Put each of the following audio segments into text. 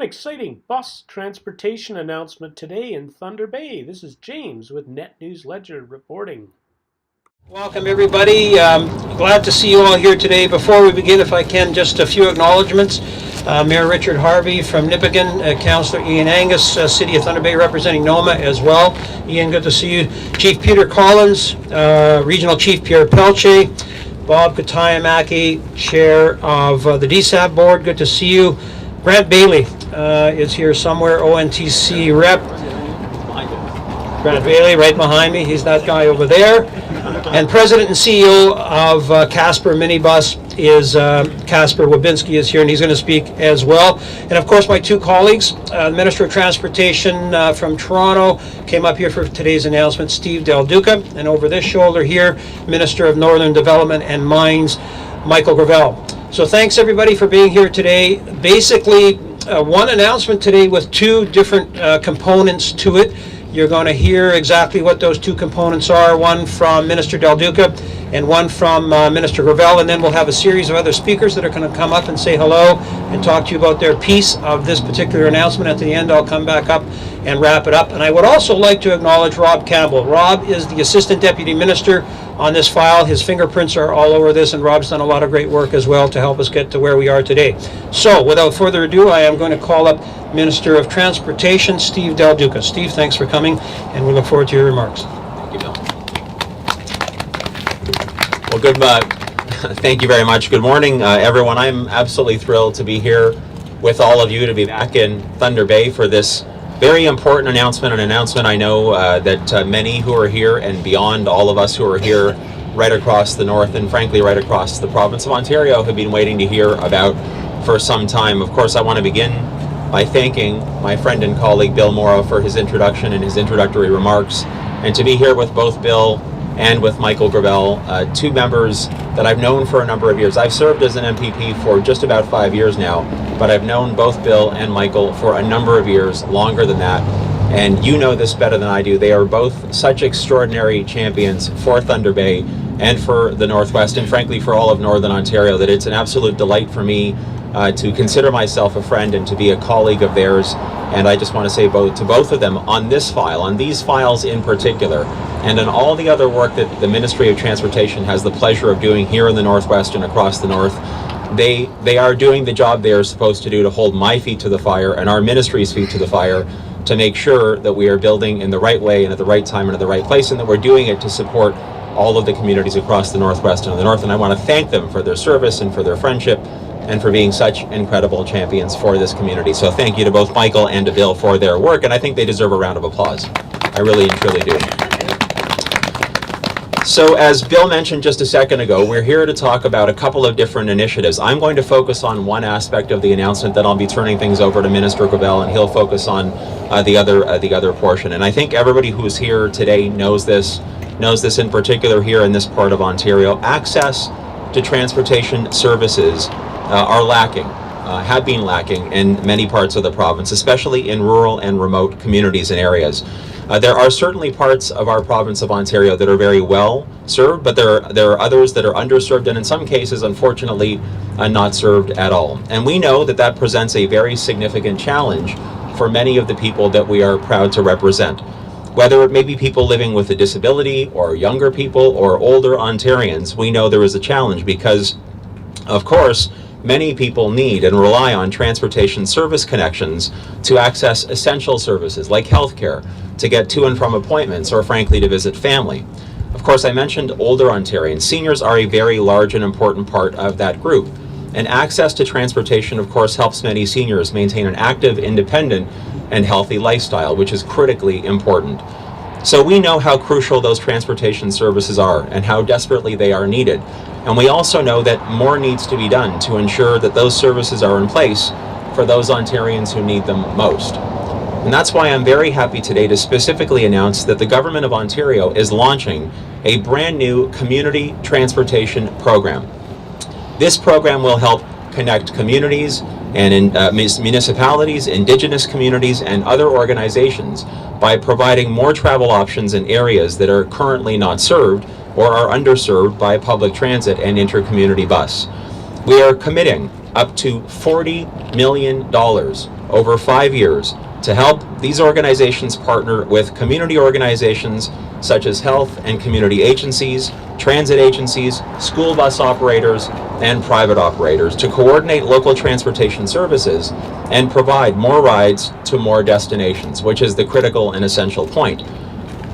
An exciting bus transportation announcement today in Thunder Bay. This is James with Net News Ledger reporting. Welcome everybody. Glad to see you all here today. Before we begin, if I can, just a few acknowledgements. Mayor Richard Harvey from Nipawin, Councillor Ian Angus, City of Thunder Bay representing NOMA as well. Ian, good to see you. Chief Peter Collins, Regional Chief Pierre Pelche, Bob Katayamaki, Chair of the DSAB Board, good to see you. Grant Bailey is here somewhere, ONTC rep. Grant Bailey right behind me, he's that guy over there. And President and CEO of Casper Minibus is Casper Wabinski is here, and he's going to speak as well. And of course my two colleagues, the Minister of Transportation from Toronto came up here for today's announcement, Steve Del Duca, and over this shoulder here, Minister of Northern Development and Mines, Michael Gravelle. So thanks everybody for being here today. Basically, one announcement today with two different components to it. You're going to hear exactly what those two components are, one from Minister Del Duca and one from Minister Gravelle, and then we'll have a series of other speakers that are going to come up and say hello and talk to you about their piece of this particular announcement. At the end, I'll come back up and wrap it up. And I would also like to acknowledge Rob Campbell. Rob is the Assistant Deputy Minister on this file. His fingerprints are all over this, and Rob's done a lot of great work as well to help us get to where we are today. So, without further ado, I am going to call up Minister of Transportation, Steve Del Duca. Steve, thanks for coming, and we look forward to your remarks. Thank you, Bill. Well, thank you very much. Good morning, everyone. I'm absolutely thrilled to be here with all of you, to be back in Thunder Bay for this very important announcement, an announcement I know that many who are here and beyond all of us who are here right across the north and frankly right across the province of Ontario have been waiting to hear about for some time. Of course, I want to begin by thanking my friend and colleague Bill Mauro for his introduction and his introductory remarks, and to be here with both Bill and with Michael Gravelle, two members that I've known for a number of years. I've served as an MPP for just about 5 years now, but I've known both Bill and Michael for a number of years, longer than that, and you know this better than I do. They are both such extraordinary champions for Thunder Bay and for the Northwest, and frankly for all of Northern Ontario, that it's an absolute delight for me to consider myself a friend and to be a colleague of theirs. And I just want to say to both of them, on this file, on these files in particular, and on all the other work that the Ministry of Transportation has the pleasure of doing here in the Northwest and across the North, they are doing the job they are supposed to do, to hold my feet to the fire and our ministry's feet to the fire, to make sure that we are building in the right way and at the right time and at the right place, and that we're doing it to support all of the communities across the Northwest and the North. And I want to thank them for their service and for their friendship and for being such incredible champions for this community. So thank you to both Michael and to Bill for their work, and I think they deserve a round of applause. I really and truly do. So as Bill mentioned just a second ago, we're here to talk about a couple of different initiatives. I'm going to focus on one aspect of the announcement, then I'll be turning things over to Minister Gravelle, and he'll focus on the other portion. And I think everybody who's here today knows this in particular here in this part of Ontario. Access to transportation services are lacking, have been lacking in many parts of the province, especially in rural and remote communities and areas. There are certainly parts of our province of Ontario that are very well served, but there are others that are underserved, and in some cases, unfortunately, not served at all. And we know that that presents a very significant challenge for many of the people that we are proud to represent. Whether it may be people living with a disability, or younger people, or older Ontarians, we know there is a challenge because, of course, many people need and rely on transportation service connections to access essential services like healthcare, to get to and from appointments, or frankly to visit family. Of course, I mentioned older Ontarians. Seniors are a very large and important part of that group. And access to transportation, of course, helps many seniors maintain an active, independent, and healthy lifestyle, which is critically important. So we know how crucial those transportation services are and how desperately they are needed. And we also know that more needs to be done to ensure that those services are in place for those Ontarians who need them most. And that's why I'm very happy today to specifically announce that the Government of Ontario is launching a brand new community transportation program. This program will help connect communities and municipalities, Indigenous communities, and other organizations by providing more travel options in areas that are currently not served or are underserved by public transit and intercommunity bus. We are committing up to $40 million over 5 years to help these organizations partner with community organizations such as health and community agencies, transit agencies, school bus operators, and private operators to coordinate local transportation services and provide more rides to more destinations, which is the critical and essential point.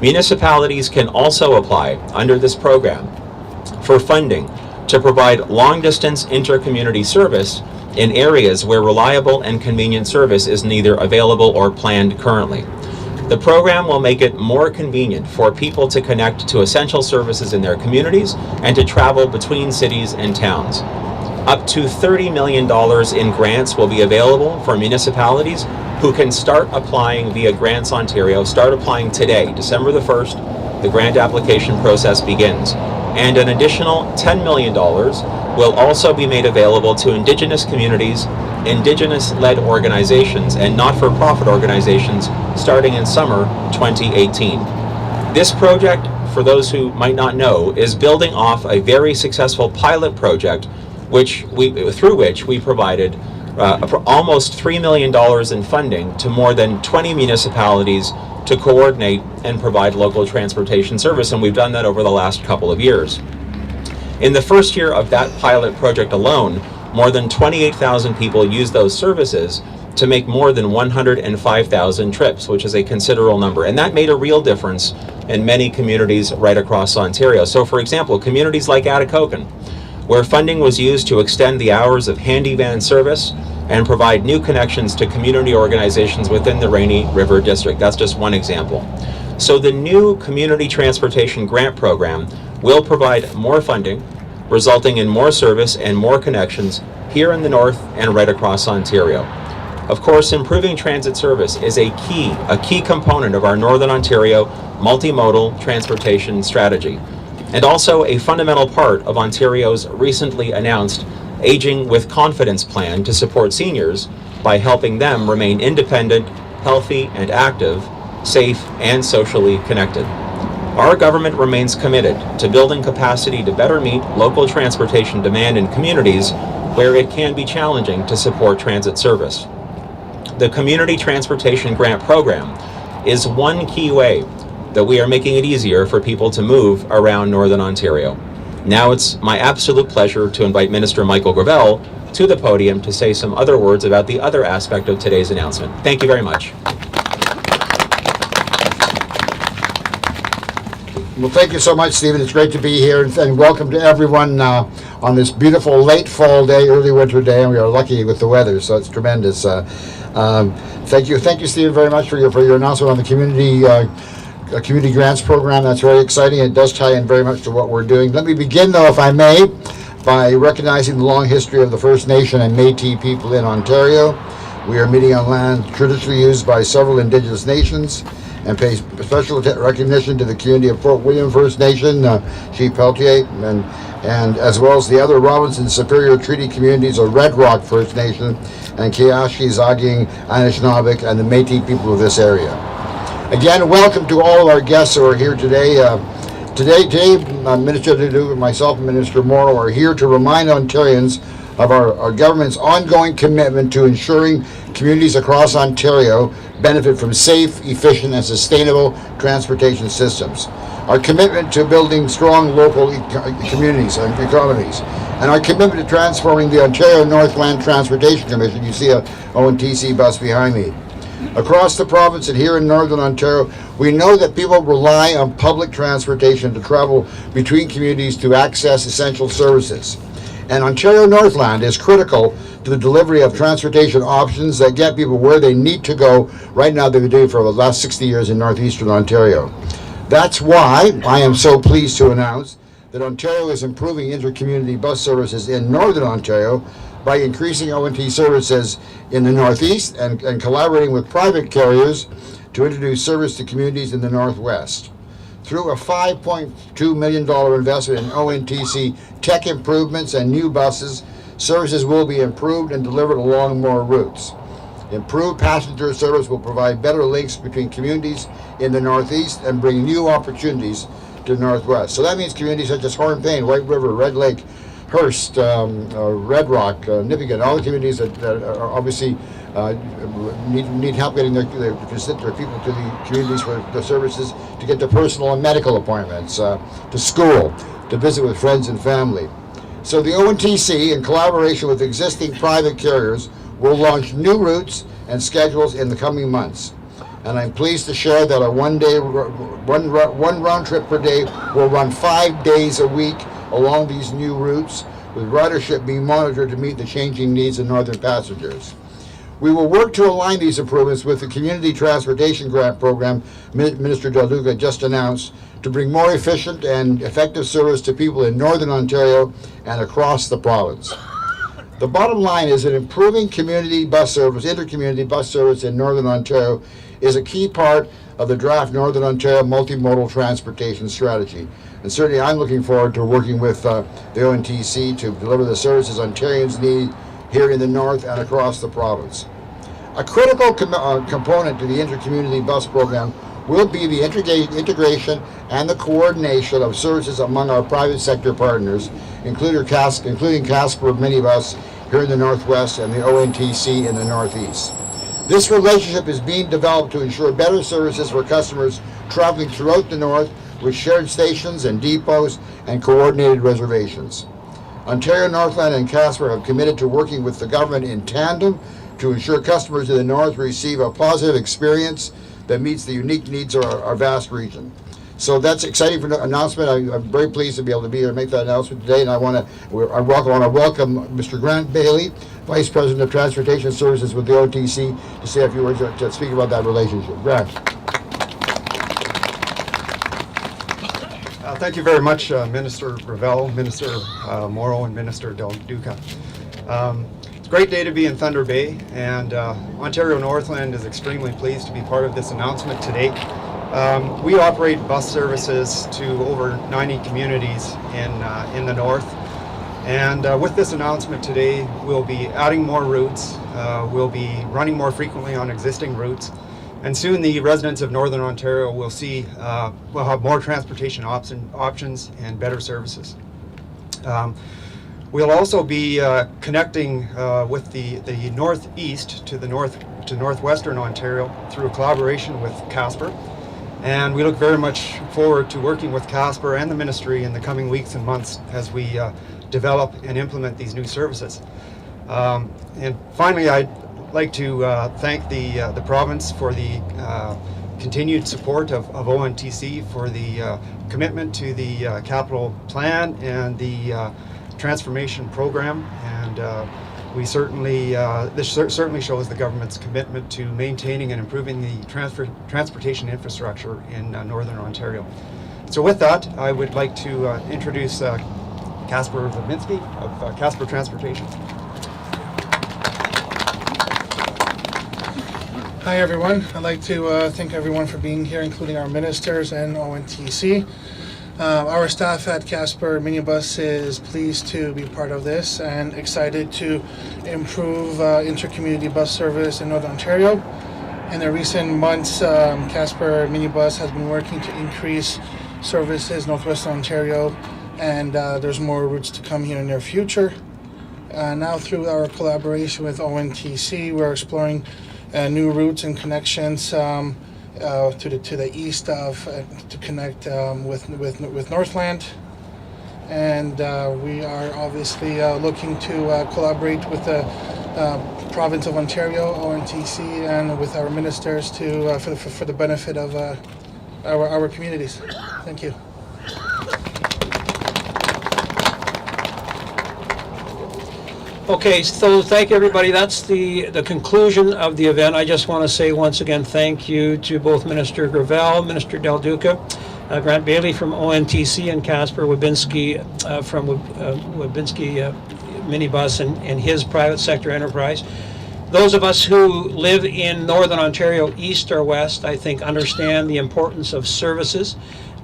Municipalities can also apply under this program for funding to provide long-distance inter-community service in areas where reliable and convenient service is neither available or planned currently. The program will make it more convenient for people to connect to essential services in their communities and to travel between cities and towns. Up to $30 million in grants will be available for municipalities who can start applying via Grants Ontario. Start applying today, December the 1st. The grant application process begins. And an additional $10 million will also be made available to Indigenous communities, Indigenous-led organizations, and not-for-profit organizations starting in summer 2018. This project, for those who might not know, is building off a very successful pilot project through which we provided almost $3 million in funding to more than 20 municipalities to coordinate and provide local transportation service, and we've done that over the last couple of years. In the first year of that pilot project alone, more than 28,000 people used those services to make more than 105,000 trips, which is a considerable number. And that made a real difference in many communities right across Ontario. So for example, communities like Atikokan, where funding was used to extend the hours of handy van service and provide new connections to community organizations within the Rainy River District. That's just one example. So the new Community Transportation Grant Program will provide more funding, resulting in more service and more connections here in the north and right across Ontario. Of course, improving transit service is a key component of our Northern Ontario multimodal transportation strategy, and also a fundamental part of Ontario's recently announced Aging with Confidence plan to support seniors by helping them remain independent, healthy, and active, safe, and socially connected. Our government remains committed to building capacity to better meet local transportation demand in communities where it can be challenging to support transit service. The Community Transportation Grant Program is one key way that we are making it easier for people to move around Northern Ontario. Now it's my absolute pleasure to invite Minister Michael Gravelle to the podium to say some other words about the other aspect of today's announcement. Thank you very much. Well, thank you so much, Stephen. It's great to be here, and welcome to everyone on this beautiful late fall day, early winter day, and we are lucky with the weather, so it's tremendous. Thank you, Stephen, very much for your announcement on the community grants program. That's very exciting. It does tie in very much to what we're doing. Let me begin, though, if I may, by recognizing the long history of the First Nation and Métis people in Ontario. We are meeting on land traditionally used by several Indigenous nations, and pay special recognition to the community of Fort William First Nation, Chief Peltier, and as well as the other Robinson Superior Treaty communities of Red Rock First Nation and Kiashi, Zaging, Anishinaabe, and the Métis people of this area. Again, welcome to all of our guests who are here today. Today, Minister Del Duca, myself, and Minister Mauro are here to remind Ontarians of our government's ongoing commitment to ensuring communities across Ontario benefit from safe, efficient, and sustainable transportation systems. Our commitment to building strong local communities and economies, and our commitment to transforming the Ontario Northland Transportation Commission. You see a ONTC bus behind me. Across the province and here in Northern Ontario, we know that people rely on public transportation to travel between communities to access essential services. And Ontario Northland is critical to the delivery of transportation options that get people where they need to go. Right now, they've been doing it for the last 60 years in northeastern Ontario. That's why I am so pleased to announce that Ontario is improving intercommunity bus services in Northern Ontario by increasing ONT services in the Northeast and collaborating with private carriers to introduce service to communities in the Northwest. Through a $5.2 million investment in ONTC tech improvements and new buses, services will be improved and delivered along more routes. Improved passenger service will provide better links between communities in the Northeast and bring new opportunities to the Northwest. So that means communities such as Hornepayne, White River, Red Lake, Hearst, Red Rock, Nipigon, all the communities that are obviously need help getting their people to the communities for the services, to get to personal and medical appointments, to school, to visit with friends and family. So the ONTC, in collaboration with existing private carriers, will launch new routes and schedules in the coming months. And I'm pleased to share that a one round trip per day will run 5 days a week along these new routes, with ridership being monitored to meet the changing needs of northern passengers. We will work to align these improvements with the Community Transportation Grant Program Minister Del Duca just announced, to bring more efficient and effective service to people in Northern Ontario and across the province. The bottom line is that improving community bus service, intercommunity bus service in Northern Ontario is a key part of the draft Northern Ontario multimodal transportation strategy. And certainly I'm looking forward to working with the ONTC to deliver the services Ontarians need here in the north and across the province. A critical component to the intercommunity bus program will be the integration and the coordination of services among our private sector partners, including Casper Minibus here in the Northwest and the ONTC in the Northeast. This relationship is being developed to ensure better services for customers traveling throughout the North, with shared stations and depots and coordinated reservations. Ontario, Northland, and Casper have committed to working with the government in tandem to ensure customers in the North receive a positive experience that meets the unique needs of our vast region. So that's exciting for the announcement. I'm very pleased to be able to be here and make that announcement today. And I want to welcome Mr. Grant Bailey, Vice President of Transportation Services with the ONTC, to say a few words to speak about that relationship. Grant. Thank you very much, Minister Gravelle, Minister Mauro, and Minister Del Duca. It's a great day to be in Thunder Bay, and Ontario Northland is extremely pleased to be part of this announcement today. We operate bus services to over 90 communities in the north, and with this announcement today, we'll be adding more routes, we'll be running more frequently on existing routes, and soon the residents of Northern Ontario will will have more transportation options and better services. We'll also be connecting with the Northeast to Northwestern Ontario through a collaboration with Casper. And we look very much forward to working with Casper and the ministry in the coming weeks and months as we develop and implement these new services. And finally, I'd like to thank the province for the continued support of ONTC, for the commitment to the capital plan and the transformation program, and we certainly this certainly shows the government's commitment to maintaining and improving the transportation infrastructure in Northern Ontario. So with that, I would like to introduce Casper Levinsky of Casper Transportation. Hi everyone. I'd like to thank everyone for being here, including our ministers and ONTC. Our staff at Casper Minibus is pleased to be part of this and excited to improve intercommunity bus service in Northern Ontario. In the recent months, Casper Minibus has been working to increase services in Northwestern Ontario, and there's more routes to come here in the near future. Now through our collaboration with ONTC, we're exploring new routes and connections to the east of to connect with Northland, and we are obviously looking to collaborate with the province of Ontario, ONTC, and with our ministers to for the benefit of our communities. Thank you. Okay, so thank you, everybody. That's the conclusion of the event. I just want to say once again thank you to both Minister Gravelle, Minister Del Duca, Grant Bailey from ONTC, and Casper Wabinski from Wabinski Minibus and his private sector enterprise. Those of us who live in Northern Ontario, east or west, I think understand the importance of services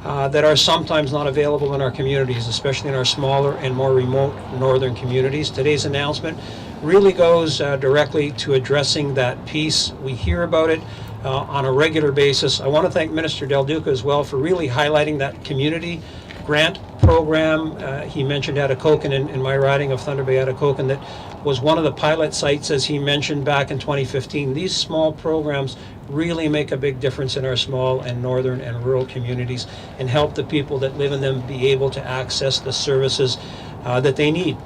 that are sometimes not available in our communities, especially in our smaller and more remote northern communities. Today's announcement really goes directly to addressing that piece. We hear about it on a regular basis. I want to thank Minister Del Duca as well for really highlighting that community grant program. He mentioned Atikokan in my riding of Thunder Bay Atikokan that was one of the pilot sites, as he mentioned, back in 2015. These small programs really make a big difference in our small and northern and rural communities and help the people that live in them be able to access the services that they need.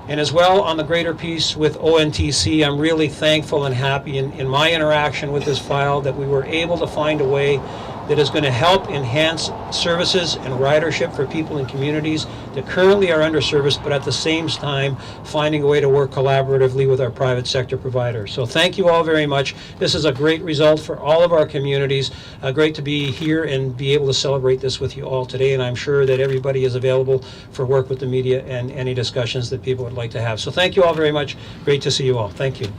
And as well, on the greater piece with ONTC, I'm really thankful and happy in my interaction with this file that we were able to find a way that is going to help enhance services and ridership for people in communities that currently are underserviced, but at the same time finding a way to work collaboratively with our private sector providers. So thank you all very much. This is a great result for all of our communities. Great to be here and be able to celebrate this with you all today, and I'm sure that everybody is available for work with the media and any discussions that people would like to have. So thank you all very much. Great to see you all. Thank you.